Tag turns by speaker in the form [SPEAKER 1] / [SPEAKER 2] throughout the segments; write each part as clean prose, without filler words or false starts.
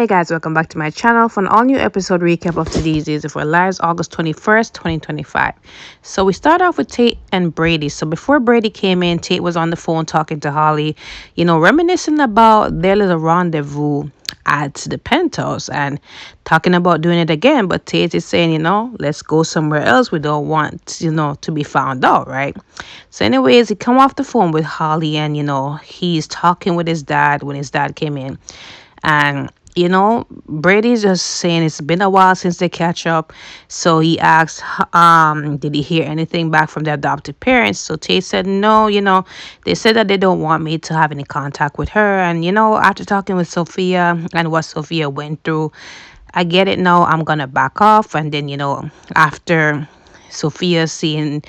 [SPEAKER 1] Hey guys, welcome back to my channel for an all new episode recap of today's Daysofourlives, August 21st, 2025. So we start off with Tate and Brady. So before Brady came in, Tate was on the phone talking to Holly, reminiscing about their little rendezvous at the penthouse and talking about doing it again. But Tate is saying, let's go somewhere else. We don't want, to be found out, right? So anyways, he come off the phone with Holly and, he's talking with his dad when his dad came in. And Brady's just saying it's been a while since they catch up. So he asked, did he hear anything back from the adoptive parents? So Tate said, no, they said that they don't want me to have any contact with her. And, after talking with Sophia and what Sophia went through, I get it now. I'm going to back off. And then, after Sophia seeing,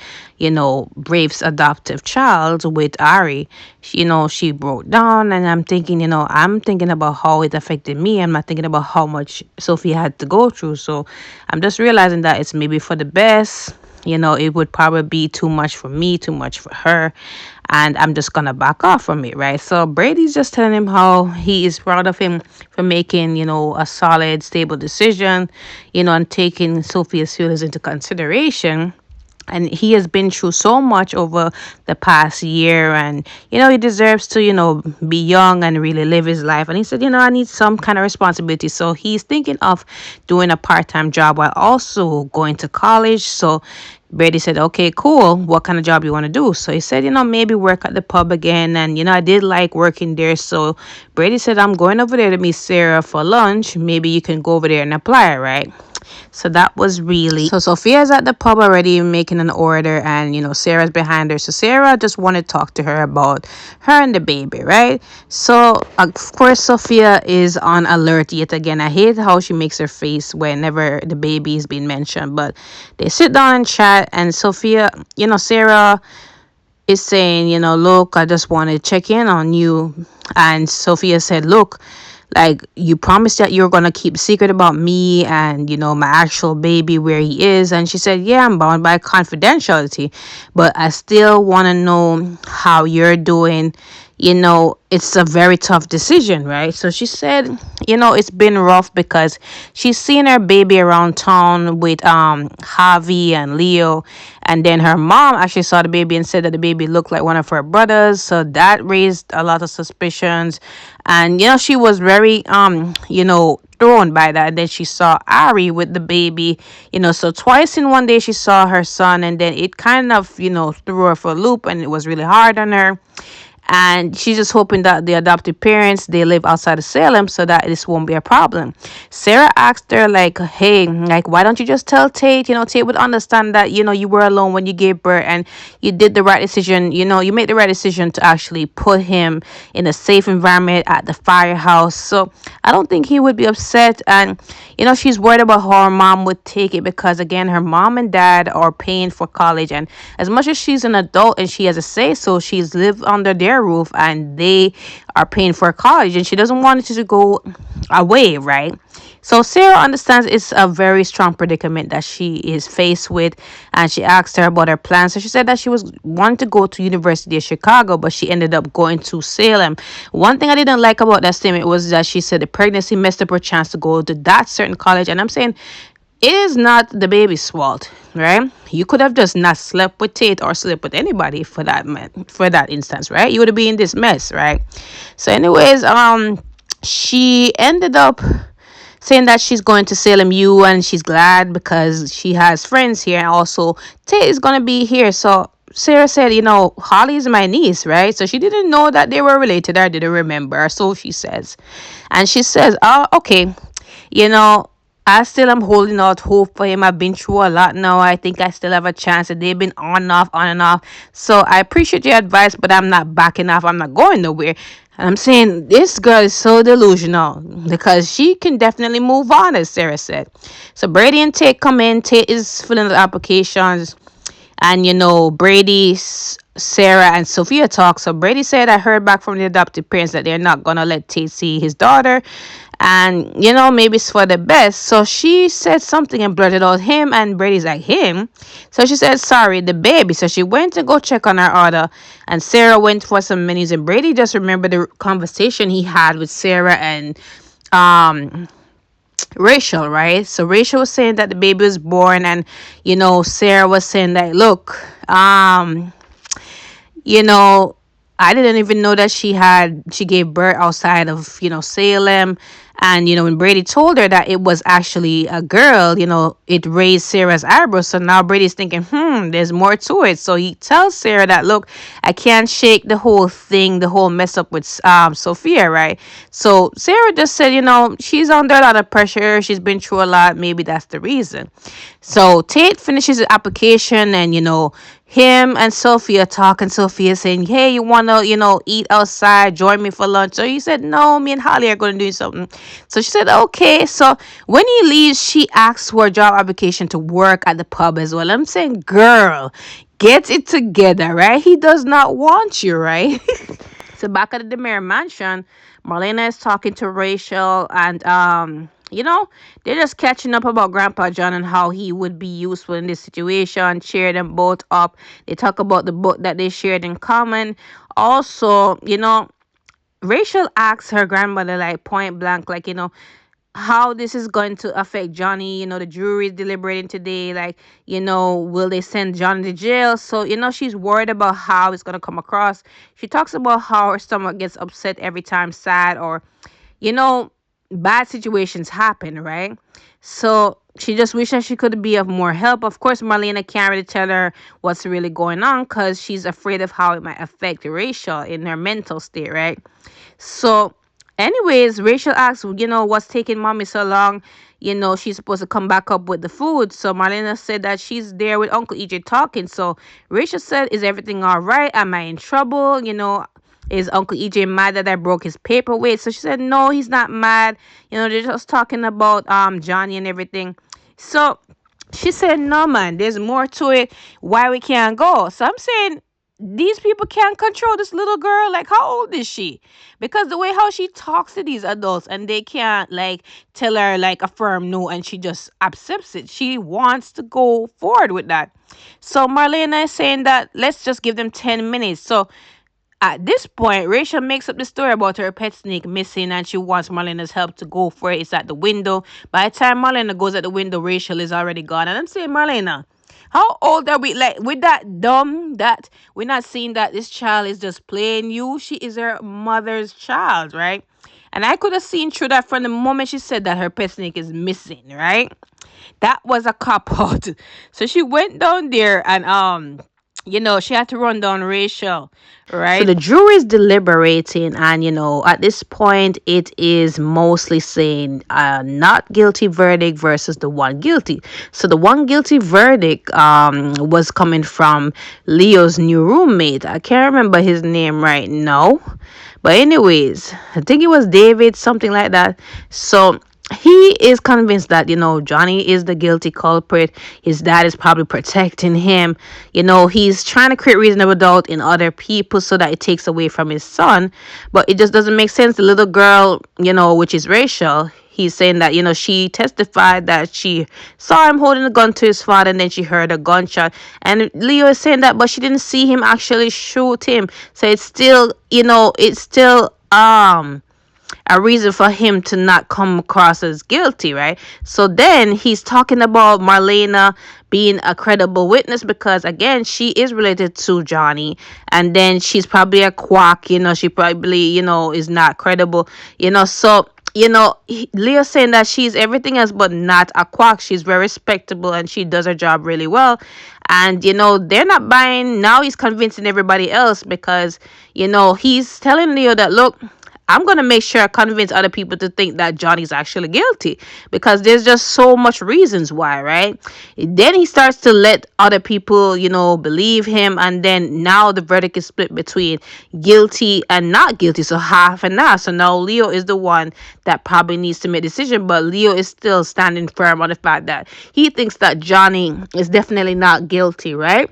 [SPEAKER 1] Brave's adoptive child with Ari, she broke down, and I'm thinking, I'm thinking about how it affected me. I'm not thinking about how much Sophia had to go through. So I'm just realizing that it's maybe for the best. It would probably be too much for me, too much for her, and I'm just gonna back off from it, right? So Brady's just telling him how he is proud of him for making, a solid, stable decision, and taking Sophia's feelings into consideration. And he has been through so much over the past year, and he deserves to be young and really live his life. And he said, I need some kind of responsibility. So he's thinking of doing a part-time job while also going to college. So Brady said, okay, cool, what kind of job you want to do? So he said, maybe work at the pub again. And I did like working there. So Brady said, I'm going over there to meet Sarah for lunch. Maybe you can go over there and apply, right? So that was really... So Sophia's at the pub already making an order, and, Sarah's behind her. So Sarah just wanted to talk to her about her and the baby, right? So, of course, Sophia is on alert yet again. I hate how she makes her face whenever the baby is being mentioned. But they sit down and chat, and Sophia, Sarah is saying, look, I just want to check in on you. And Sophia said, look, like, you promised that you're gonna keep secret about me and my actual baby, where he is. And she said, yeah, I'm bound by confidentiality, but I still want to know how you're doing. It's a very tough decision, right? So she said, it's been rough because she's seen her baby around town with Javi and Leo, and then her mom actually saw the baby and said that the baby looked like one of her brothers. So that raised a lot of suspicions, and she was very thrown by that. And then she saw Ari with the baby, so twice in one day she saw her son, and then it kind of threw her for a loop, and it was really hard on her. And she's just hoping that the adoptive parents, they live outside of Salem so that this won't be a problem. Sarah asked her, like, hey, like, why don't you just tell Tate? Tate would understand that, you were alone when you gave birth, and you did the right decision. You made the right decision to actually put him in a safe environment at the firehouse. So I don't think he would be upset. And, she's worried about how her mom would take it because, again, her mom and dad are paying for college. And as much as she's an adult and she has a say, so she's lived under their roof and they are paying for college, and she doesn't want it to go away, right? So Sarah understands it's a very strong predicament that she is faced with, and she asked her about her plans. So she said that she was wanting to go to University of Chicago, but she ended up going to Salem. One thing I didn't like about that statement was that she said the pregnancy messed up her chance to go to that certain college, and I'm saying it is not the baby's fault, right? You could have just not slept with Tate or slept with anybody for that instance, right? You would have been in this mess, right? So anyways, she ended up saying that she's going to Salem U, and she's glad because she has friends here, and also Tate is going to be here. So Sarah said, Holly is my niece, right? So she didn't know that they were related, or didn't remember, so she says. And she says, oh, okay, I still am holding out hope for him. I've been through a lot now. I think I still have a chance. They've been on and off, on and off. So I appreciate your advice, but I'm not backing off. I'm not going nowhere. And I'm saying this girl is so delusional because she can definitely move on, as Sarah said. So Brady and Tate come in. Tate is filling the applications. And, Brady, Sarah, and Sophia talk. So Brady said, I heard back from the adoptive parents that they're not going to let Tate see his daughter. And, maybe it's for the best. So she said something and blurted out him. And Brady's like, him? So she said, sorry, the baby. So she went to go check on her order. And Sarah went for some menus. And Brady just remembered the conversation he had with Sarah and um Rachel, right? So Rachel was saying that the baby was born, and Sarah was saying that, look, you know, I didn't even know that she gave birth outside of, Salem. And, when Brady told her that it was actually a girl, it raised Sarah's eyebrows. So now Brady's thinking, there's more to it. So he tells Sarah that, look, I can't shake the whole thing, the whole mess up with Sophia, right? So Sarah just said, she's under a lot of pressure. She's been through a lot. Maybe that's the reason. So Tate finishes the application, and him and Sophia talking. Sophia saying, hey, you wanna, eat outside, join me for lunch? So he said, no, me and Holly are gonna do something. So she said, okay. So when he leaves, she asks for a job application to work at the pub as well. I'm saying, girl, get it together, right? He does not want you, right? So back at the Demare mansion, Marlena is talking to Rachel, and they're just catching up about Grandpa John and how he would be useful in this situation. Cheer them both up. They talk about the book that they shared in common. Also, Rachel asks her grandmother, like, point blank, like, how this is going to affect Johnny. The jury is deliberating today. Like, will they send Johnny to jail? So, she's worried about how it's going to come across. She talks about how her stomach gets upset every time sad or, you know, bad situations happen, right? So she just wishes she could be of more help. Of course, Marlena can't really tell her what's really going on because she's afraid of how it might affect Rachel in her mental state, right? So, anyways, Rachel asks, what's taking mommy so long? She's supposed to come back up with the food. So Marlena said that she's there with Uncle EJ talking. So Rachel said, is everything all right? Am I in trouble? Is Uncle EJ mad that I broke his paperweight? So she said, no, he's not mad. They're just talking about Johnny and everything. So she said, no, man, there's more to it. Why we can't go? So I'm saying, these people can't control this little girl. Like, how old is she? Because the way how she talks to these adults, and they can't like tell her like a firm no, and she just accepts it. She wants to go forward with that. So Marlena is saying that let's just give them 10 minutes. So at this point, Rachel makes up the story about her pet snake missing, and she wants Marlena's help to go for it. It's at the window. By the time Marlena goes at the window, Rachel is already gone. And I'm saying, Marlena, how old are we? Like, with that dumb, that we're not seeing that this child is just playing you. She is her mother's child, right? And I could have seen through that from the moment she said that her pet snake is missing, right? That was a cop out. So she went down there, and she had to run down Rachel, right? So the jury is deliberating, and at this point, it is mostly saying not guilty verdict versus the one guilty. So the one guilty verdict was coming from Leo's new roommate. I can't remember his name right now, but anyways, I think it was David, something like that. So he is convinced that Johnny is the guilty culprit. His dad is probably protecting him. He's trying to create reasonable doubt in other people so that it takes away from his son, but it just doesn't make sense. The little girl, which is Rachel, he's saying that she testified that she saw him holding a gun to his father, and then she heard a gunshot. And Leo is saying that, but she didn't see him actually shoot him. So it's still a reason for him to not come across as guilty, right? So then he's talking about Marlena being a credible witness because, again, she is related to Johnny, and then she's probably a quack. She probably is not credible. So Leo's saying that she's everything else but not a quack. She's very respectable and she does her job really well. And they're not buying. Now he's convincing everybody else because he's telling Leo that, look, I'm going to make sure I convince other people to think that Johnny's actually guilty because there's just so much reasons why, right? Then he starts to let other people, believe him. And then now the verdict is split between guilty and not guilty. So half and half. So now Leo is the one that probably needs to make a decision. But Leo is still standing firm on the fact that he thinks that Johnny is definitely not guilty, right?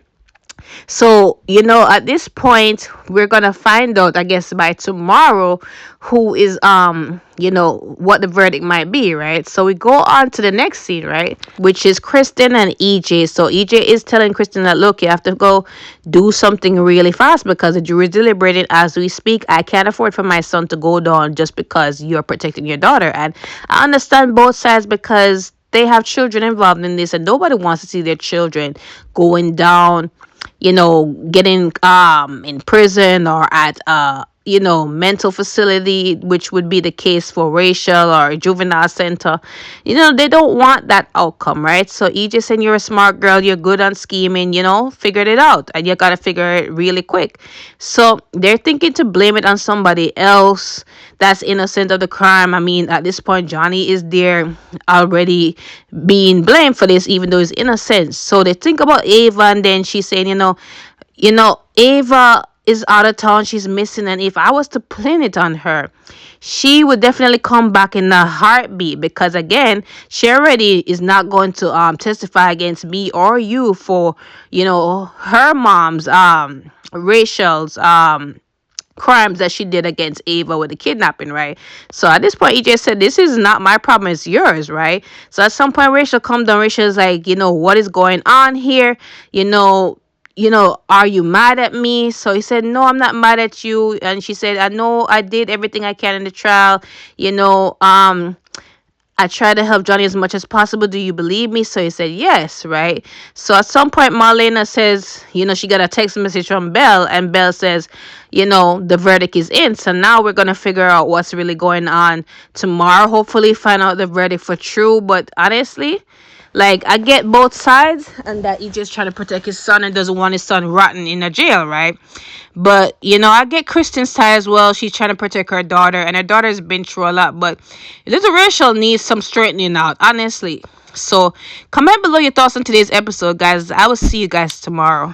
[SPEAKER 1] So, at this point, we're gonna find out, I guess, by tomorrow, who is what the verdict might be, right? So we go on to the next scene, right? Which is Kristen and EJ. So EJ is telling Kristen that, look, you have to go do something really fast because the jury is deliberating as we speak. I can't afford for my son to go down just because you're protecting your daughter. And I understand both sides because they have children involved in this, and nobody wants to see their children going down, getting in prison or at mental facility, which would be the case for Rachel or a juvenile center. They don't want that outcome, right? So EJ saying, you're a smart girl, you're good on scheming, figured it out, and you gotta figure it really quick. So they're thinking to blame it on somebody else that's innocent of the crime. I mean, at this point, Johnny is there already being blamed for this, even though he's innocent. So they think about Ava, and then she's saying, Ava is out of town, she's missing, and if I was to pin it on her, she would definitely come back in a heartbeat, because again, she already is not going to testify against me or you for her mom's Rachel's crimes that she did against Ava with the kidnapping, right? So at this point, he just said, this is not my problem, it's yours, right? So at some point, Rachel come down. Rachel's like, what is going on here? Are you mad at me? So he said, no, I'm not mad at you. And she said, I know I did everything I can in the trial. I try to help Johnny as much as possible. Do you believe me? So he said, yes, right? So at some point, Marlena says, she got a text message from Belle, and Belle says, the verdict is in. So now we're going to figure out what's really going on tomorrow. Hopefully find out the verdict for true. But honestly, like, I get both sides, and that he just trying to protect his son and doesn't want his son rotting in a jail, right? But, I get Kristen's side as well. She's trying to protect her daughter, and her daughter's been through a lot. But little Rachel needs some straightening out, honestly. So comment below your thoughts on today's episode, guys. I will see you guys tomorrow.